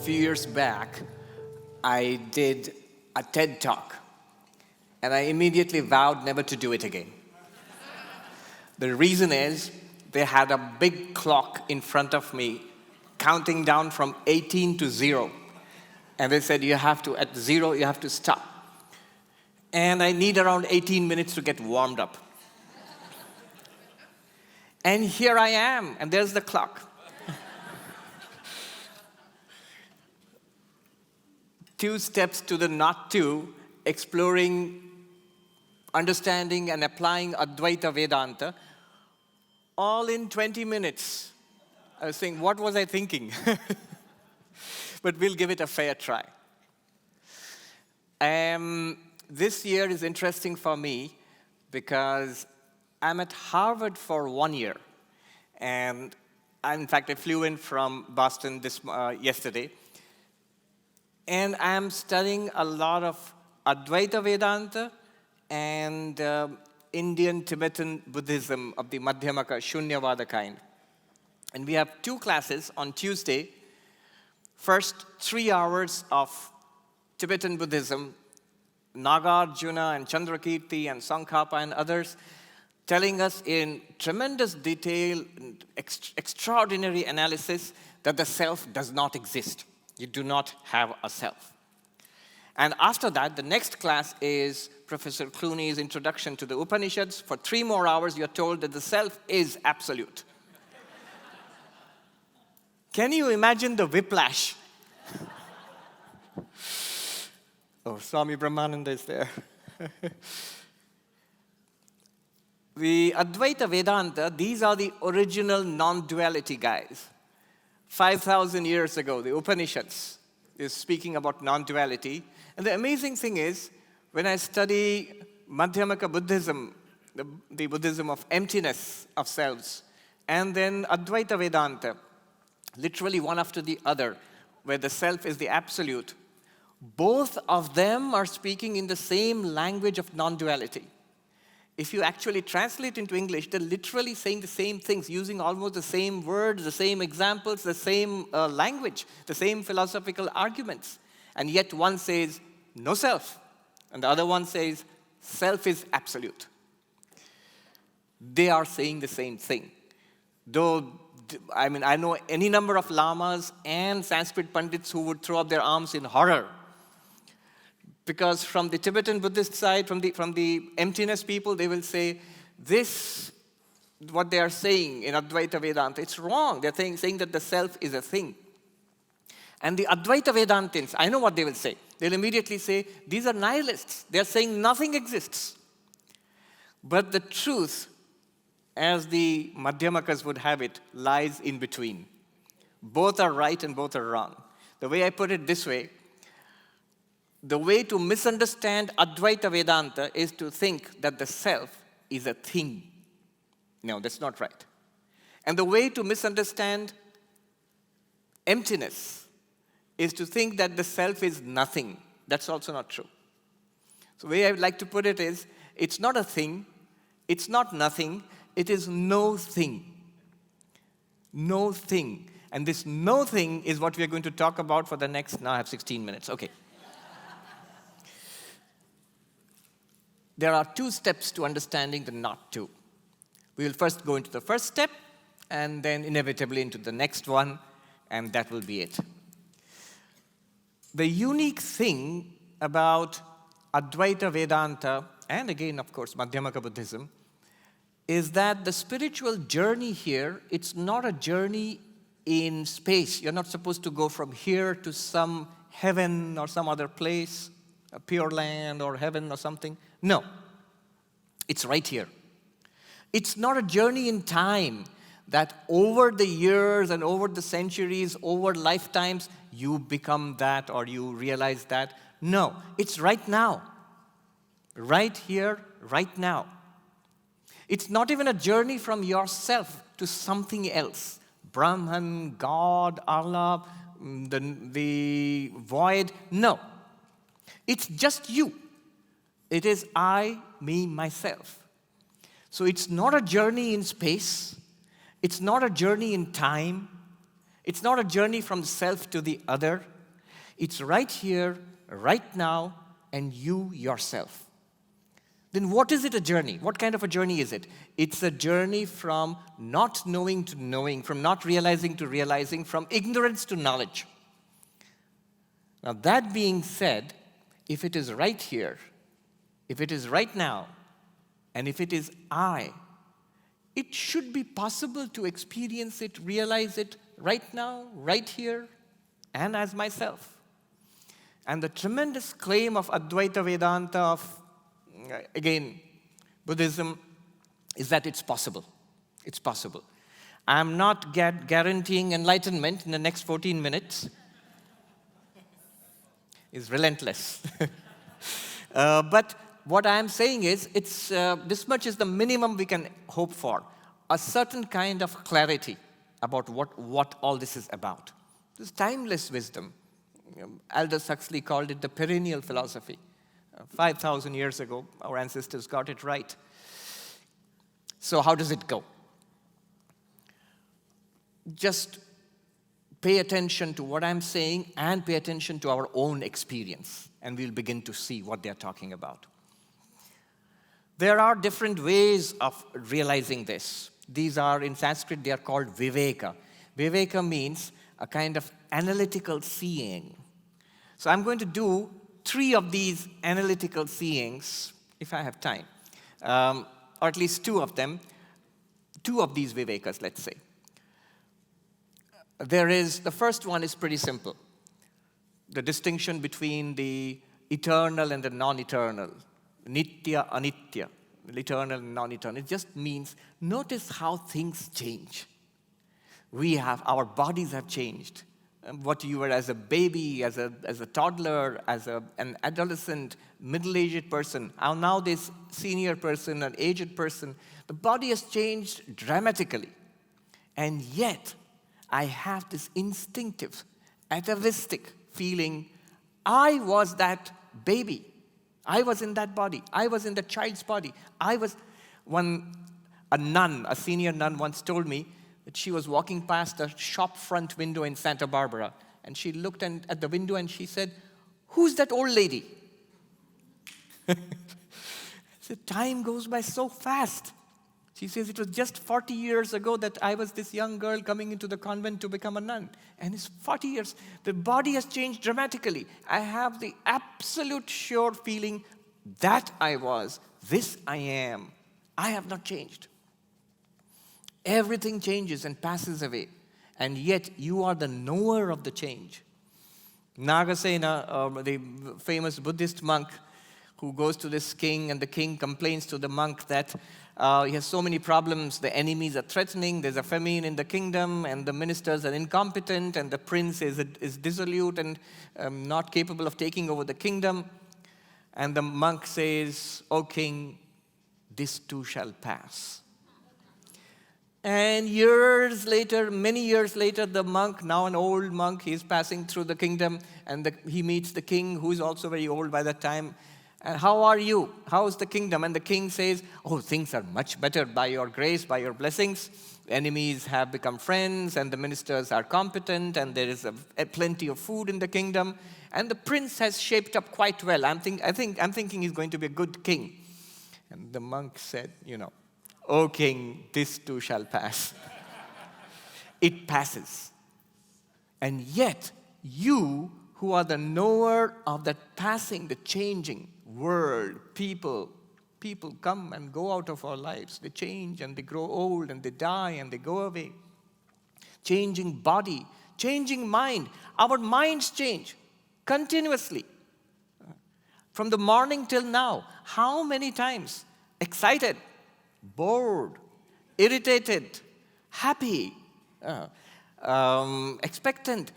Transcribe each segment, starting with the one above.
few years back, I did a TED Talk, and I immediately vowed never to do it again. The reason is, they had a big clock in front of me, counting down from 18 to 0. And they said, at 0, you have to stop. And I need around 18 minutes to get warmed up. And here I am, and there's the clock. 2 steps to the not to, exploring, understanding, and applying Advaita Vedanta, all in 20 minutes. I was saying, what was I thinking? But we'll give it a fair try. This year is interesting for me because I'm at Harvard for 1 year. And in fact, I flew in from Boston yesterday. And I'm studying a lot of Advaita Vedanta and Indian Tibetan Buddhism of the Madhyamaka, Shunyavada kind. And we have 2 classes on Tuesday. First, 3 hours of Tibetan Buddhism, Nagarjuna and Chandrakirti and Tsongkhapa and others, telling us in tremendous detail, extraordinary analysis, that the self does not exist. You do not have a self. And after that, the next class is Professor Clooney's Introduction to the Upanishads. For 3 more hours, you're told that the self is absolute. Can you imagine the whiplash? Oh, Swami Brahmananda is there. The Advaita Vedanta, these are the original non-duality guys. 5,000 years ago, the Upanishads is speaking about non-duality. And the amazing thing is, when I study Madhyamaka Buddhism, the Buddhism of emptiness of selves, and then Advaita Vedanta, literally one after the other, where the self is the absolute, both of them are speaking in the same language of non-duality. If you actually translate into English, they're literally saying the same things, using almost the same words, the same examples, the same language, the same philosophical arguments. And yet one says, no self. And the other one says, self is absolute. They are saying the same thing. Though, I know any number of lamas and Sanskrit pandits who would throw up their arms in horror. Because from the Tibetan Buddhist side, from the emptiness people, they will say, what they are saying in Advaita Vedanta, it's wrong. They're saying that the self is a thing. And the Advaita Vedantins, I know what they will say. They'll immediately say, these are nihilists. They're saying nothing exists. But the truth, as the Madhyamakas would have it, lies in between. Both are right and both are wrong. The way I put it this way, the way to misunderstand Advaita Vedanta is to think that the self is a thing. No, that's not right. And the way to misunderstand emptiness is to think that the self is nothing. That's also not true. So the way I would like to put it is, it's not a thing, it's not nothing, it is no thing. No thing. And this no thing is what we are going to talk about for the next, now I have 16 minutes, okay. There are 2 steps to understanding the not to. We will first go into the first step, and then inevitably into the next one, and that will be it. The unique thing about Advaita Vedanta, and again, of course, Madhyamaka Buddhism, is that the spiritual journey here, it's not a journey in space. You're not supposed to go from here to some heaven or some other place, a pure land or heaven or something. No, it's right here. It's not a journey in time that over the years and over the centuries, over lifetimes, you become that or you realize that. No, it's right now. Right here, right now. It's not even a journey from yourself to something else. Brahman, God, Allah, the void. No. It's just you. It is I, me, myself. So it's not a journey in space. It's not a journey in time. It's not a journey from self to the other. It's right here, right now, and you yourself. Then what is it a journey? What kind of a journey is it? It's a journey from not knowing to knowing, from not realizing to realizing, from ignorance to knowledge. Now that being said, if it is right here, if it is right now, and if it is I, it should be possible to experience it, realize it right now, right here, and as myself. And the tremendous claim of Advaita Vedanta, of, again, Buddhism, is that it's possible. It's possible. I'm not guaranteeing enlightenment in the next 14 minutes. It's relentless. But what I'm saying is, it's this much is the minimum we can hope for. A certain kind of clarity about what all this is about. This timeless wisdom. Aldous Huxley called it the perennial philosophy. 5,000 years ago, our ancestors got it right. So how does it go? Just pay attention to what I'm saying and pay attention to our own experience, and we'll begin to see what they're talking about. There are different ways of realizing this. These are, in Sanskrit, they are called viveka. Viveka means a kind of analytical seeing. So I'm going to do 3 of these analytical seeings, if I have time, or at least 2 of them, 2 of these vivekas, let's say. The first one is pretty simple. The distinction between the eternal and the non-eternal, nitya, anitya, eternal and non-eternal. It just means, notice how things change. Our bodies have changed. What you were as a baby, as a toddler, as an adolescent, middle-aged person, now this senior person, an aged person, the body has changed dramatically. And yet, I have this instinctive, atavistic feeling, I was that baby. I was in that body. I was in the child's body. A senior nun once told me that she was walking past a shop front window in Santa Barbara, and she looked at the window and she said, "Who's that old lady?" So time goes by so fast. She says, it was just 40 years ago that I was this young girl coming into the convent to become a nun. And it's 40 years. The body has changed dramatically. I have the absolute sure feeling that I was, this I am. I have not changed. Everything changes and passes away. And yet you are the knower of the change. Nagasena, the famous Buddhist monk who goes to this king, and the king complains to the monk that he has so many problems, the enemies are threatening, there's a famine in the kingdom, and the ministers are incompetent, and the prince is dissolute and not capable of taking over the kingdom. And the monk says, "O king, this too shall pass." And many years later, the monk, now an old monk, he's passing through the kingdom, and he meets the king, who is also very old by that time. And how are you? How's the kingdom? And the king says, "Oh, things are much better by your grace, by your blessings. Enemies have become friends, and the ministers are competent, and there is plenty of food in the kingdom. And the prince has shaped up quite well. I'm thinking he's going to be a good king." And the monk said, "O king, this too shall pass." It passes. And yet, you who are the knower of that passing, the changing world, people come and go out of our lives. They change and they grow old and they die and they go away. Changing body, changing mind. Our minds change continuously. From the morning till now, how many times? Excited, bored, irritated, happy, expectant.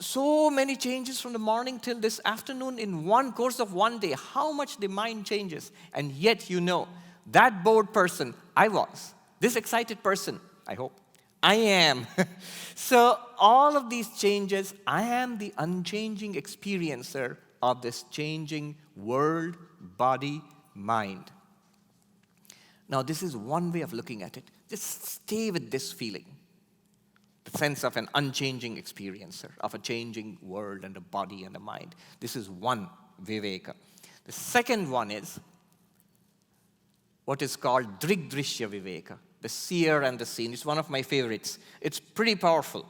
So many changes from the morning till this afternoon in one course of one day. How much the mind changes. And yet that bored person, I was. This excited person, I hope, I am. So all of these changes, I am the unchanging experiencer of this changing world, body, mind. Now this is one way of looking at it. Just stay with this feeling. the sense of an unchanging experiencer, of a changing world and a body and a mind. This is one viveka. The second one is what is called drigdrishya viveka, the seer and the seen. It's one of my favorites. It's pretty powerful.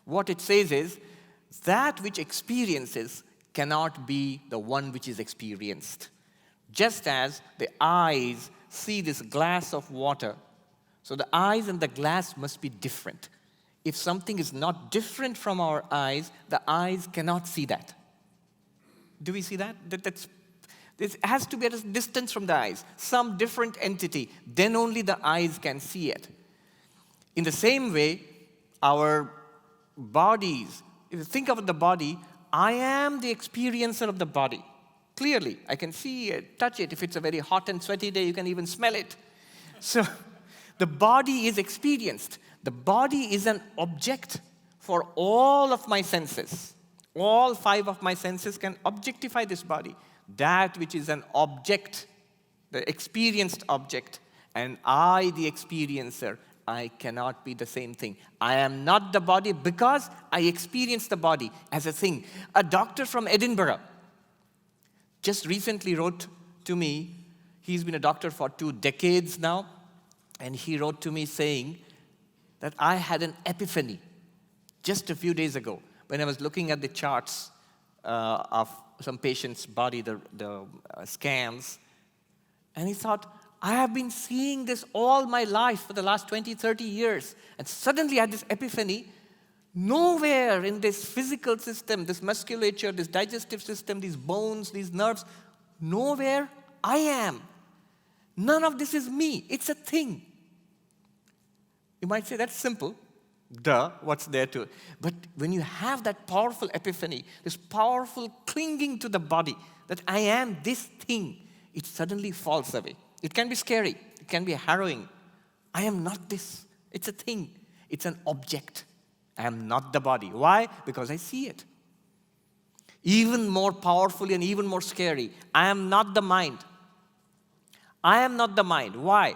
What it says is, that which experiences cannot be the one which is experienced. Just as the eyes see this glass of water, so the eyes and the glass must be different. If something is not different from our eyes, the eyes cannot see that. Do we see that? This has to be at a distance from the eyes, some different entity. Then only the eyes can see it. In the same way, our bodies, if you think of the body, I am the experiencer of the body. Clearly, I can see it, touch it. If it's a very hot and sweaty day, you can even smell it. So the body is experienced. The body is an object for all of my senses. All 5 of my senses can objectify this body. That which is an object, the experienced object, and I, the experiencer, I cannot be the same thing. I am not the body because I experience the body as a thing. A doctor from Edinburgh just recently wrote to me. He's been a doctor for 2 decades now, and he wrote to me saying that I had an epiphany just a few days ago when I was looking at the charts of some patient's body, the scans, and he thought, I have been seeing this all my life for the last 20, 30 years, and suddenly I had this epiphany. Nowhere in this physical system, this musculature, this digestive system, these bones, these nerves, nowhere I am. None of this is me. It's a thing. You might say, that's simple. Duh, what's there to it? But when you have that powerful epiphany, this powerful clinging to the body, that I am this thing, it suddenly falls away. It can be scary. It can be harrowing. I am not this. It's a thing. It's an object. I am not the body. Why? Because I see it. Even more powerfully and even more scary, I am not the mind. I am not the mind. Why?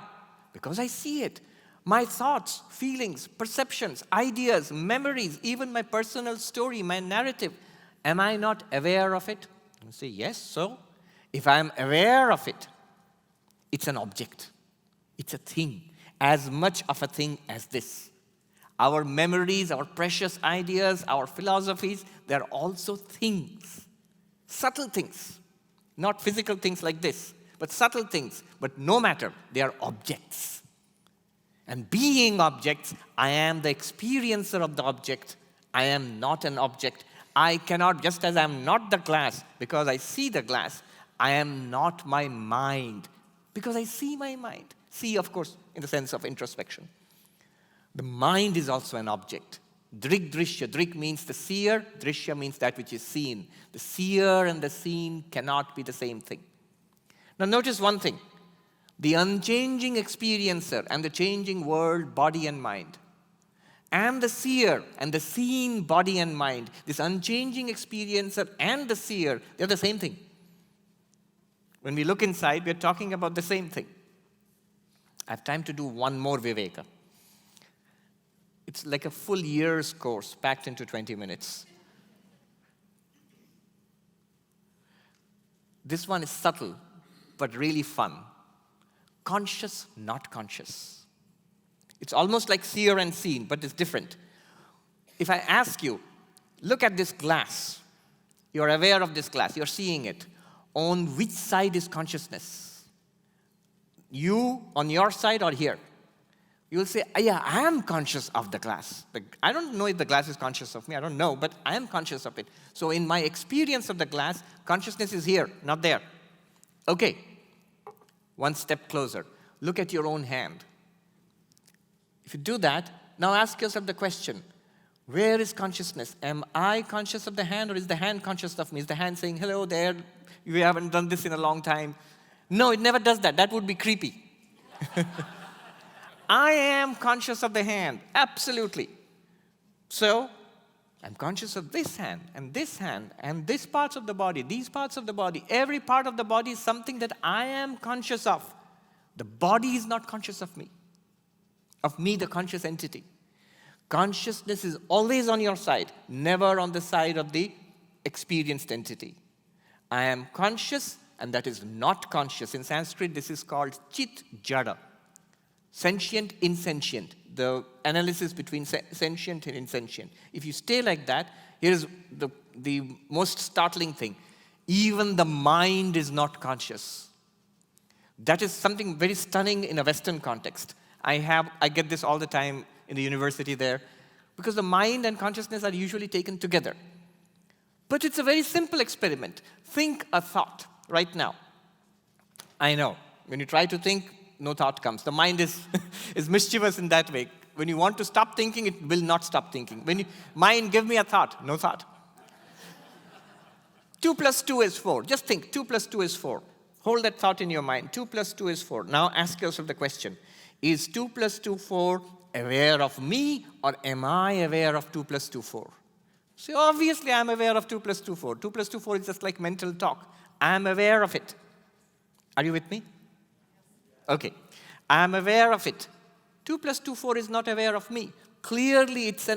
Because I see it. My thoughts, feelings, perceptions, ideas, memories, even my personal story, my narrative, am I not aware of it? You say, yes, so if I am aware of it, it's an object. It's a thing, as much of a thing as this. Our memories, our precious ideas, our philosophies, they're also things, subtle things, not physical things like this, but subtle things. But no matter, they are objects. And being objects, I am the experiencer of the object. I am not an object. I cannot, just as I am not the glass because I see the glass, I am not my mind because I see my mind. See, of course, in the sense of introspection. The mind is also an object. Drigdrishya. Drig means the seer. Drishya means that which is seen. The seer and the seen cannot be the same thing. Now notice one thing. The unchanging experiencer and the changing world, body and mind, and the seer and the seen body and mind, this unchanging experiencer and the seer, they're the same thing. When we look inside, we're talking about the same thing. I have time to do one more viveka. It's like a full year's course packed into 20 minutes. This one is subtle, but really fun. Conscious, not conscious. It's almost like seer and seen, but it's different. If I ask you, look at this glass. You're aware of this glass. You're seeing it. On which side is consciousness? You on your side or here? You will say, yeah, I am conscious of the glass. I don't know if the glass is conscious of me. I don't know, but I am conscious of it. So in my experience of the glass, consciousness is here, not there. Okay. One step closer. Look at your own hand. If you do that, now ask yourself the question, where is consciousness? Am I conscious of the hand or is the hand conscious of me? Is the hand saying, hello there, we haven't done this in a long time? No, it never does that. That would be creepy. I am conscious of the hand, absolutely. So, I'm conscious of this hand and this parts of the body, these parts of the body. Every part of the body is something that I am conscious of. The body is not conscious of me, the conscious entity. Consciousness is always on your side, never on the side of the experienced entity. I am conscious, and that is not conscious. In Sanskrit, this is called chit jada. Sentient, insentient. The analysis between sentient and insentient. If you stay like that, here's the most startling thing. Even the mind is not conscious. That is something very stunning in a Western context. I get this all the time in the university there, because the mind and consciousness are usually taken together. But it's a very simple experiment. Think a thought right now. I know, when you try to think, no thought comes. The mind is mischievous in that way. When you want to stop thinking, it will not stop thinking. When you, mind, give me a thought, no thought. 2 plus 2 is 4. Just think, 2 plus 2 is 4. Hold that thought in your mind. 2 plus 2 is 4. Now ask yourself the question, is 2 plus 2 4 aware of me, or am I aware of 2 plus 2 4? So obviously I'm aware of 2 plus 2 4. 2 plus 2 4 is just like mental talk. I'm aware of it. Are you with me? Okay. I'm aware of it. 2 plus 2 4 is not aware of me. Clearly it's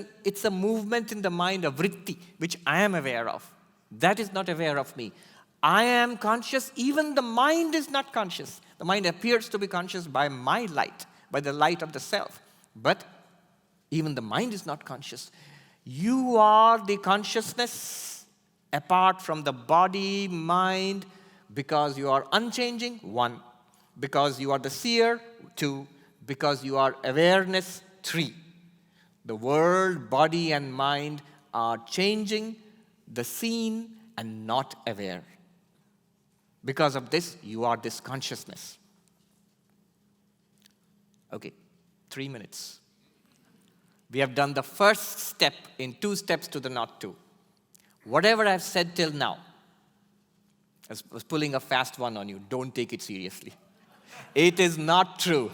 a movement in the mind, a vritti, which I am aware of. That is not aware of me. I am conscious, even the mind is not conscious. The mind appears to be conscious by my light, by the light of the self. But even the mind is not conscious. You are the consciousness apart from the body, mind, because you are unchanging, 1. Because you are the seer, 2. Because you are awareness, 3. The world, body, and mind are changing, the seen, and not aware. Because of this, you are this consciousness. Okay, 3 minutes. We have done the first step in 2 steps to the not two. Whatever I've said till now, I was pulling a fast one on you. Don't take it seriously. It is not true.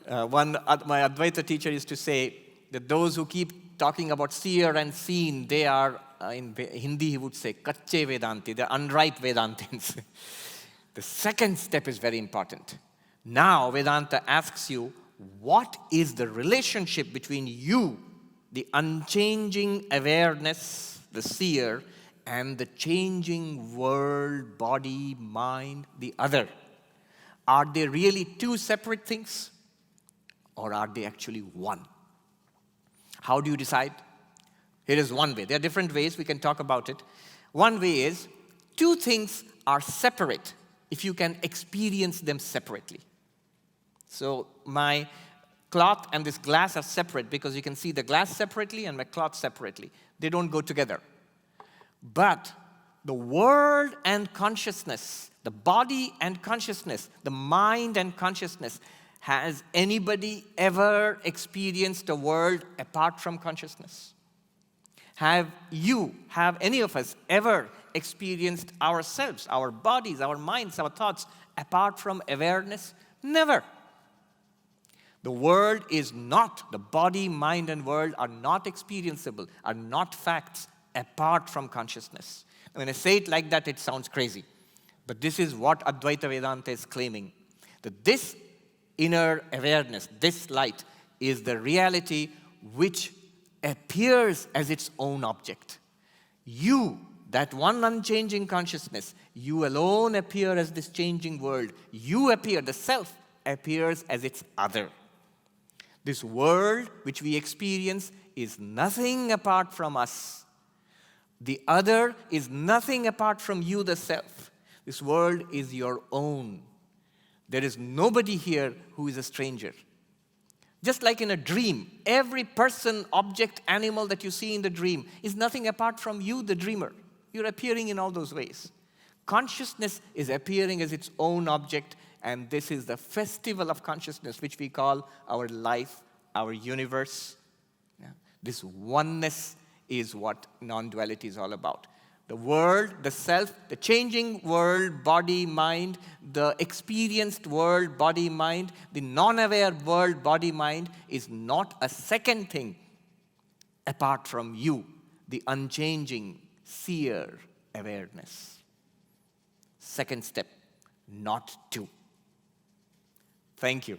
My Advaita teacher used to say that those who keep talking about seer and seen, they are, in Hindi he would say, Kache Vedanti, they're unripe Vedantins. The second step is very important. Now Vedanta asks you, what is the relationship between you, the unchanging awareness, the seer, and the changing world, body, mind, the other? Are they really 2 separate things? Or are they actually one? How do you decide? Here is one way. There are different ways. We can talk about it. One way is 2 things are separate if you can experience them separately. So my cloth and this glass are separate because you can see the glass separately and my cloth separately. They don't go together. But the world and consciousness, the body and consciousness, the mind and consciousness, has anybody ever experienced a world apart from consciousness? Have any of us ever experienced ourselves, our bodies, our minds, our thoughts apart from awareness? Never. The world is not, the body, mind, and world are not experienceable, are not facts apart from consciousness. When I say it like that, it sounds crazy. But this is what Advaita Vedanta is claiming. That this inner awareness, this light, is the reality which appears as its own object. You, that one unchanging consciousness, you alone appear as this changing world. You appear, the self appears as its other. This world which we experience is nothing apart from us. The other is nothing apart from you, the self. This world is your own. There is nobody here who is a stranger. Just like in a dream, every person, object, animal that you see in the dream is nothing apart from you, the dreamer. You're appearing in all those ways. Consciousness is appearing as its own object, and this is the festival of consciousness, which we call our life, our universe. Yeah. This oneness is what non-duality is all about. The world, the self, the changing world, body, mind, the experienced world, body, mind, the non-aware world, body, mind is not a second thing apart from you, the unchanging, seer awareness. Second step, not two. Thank you.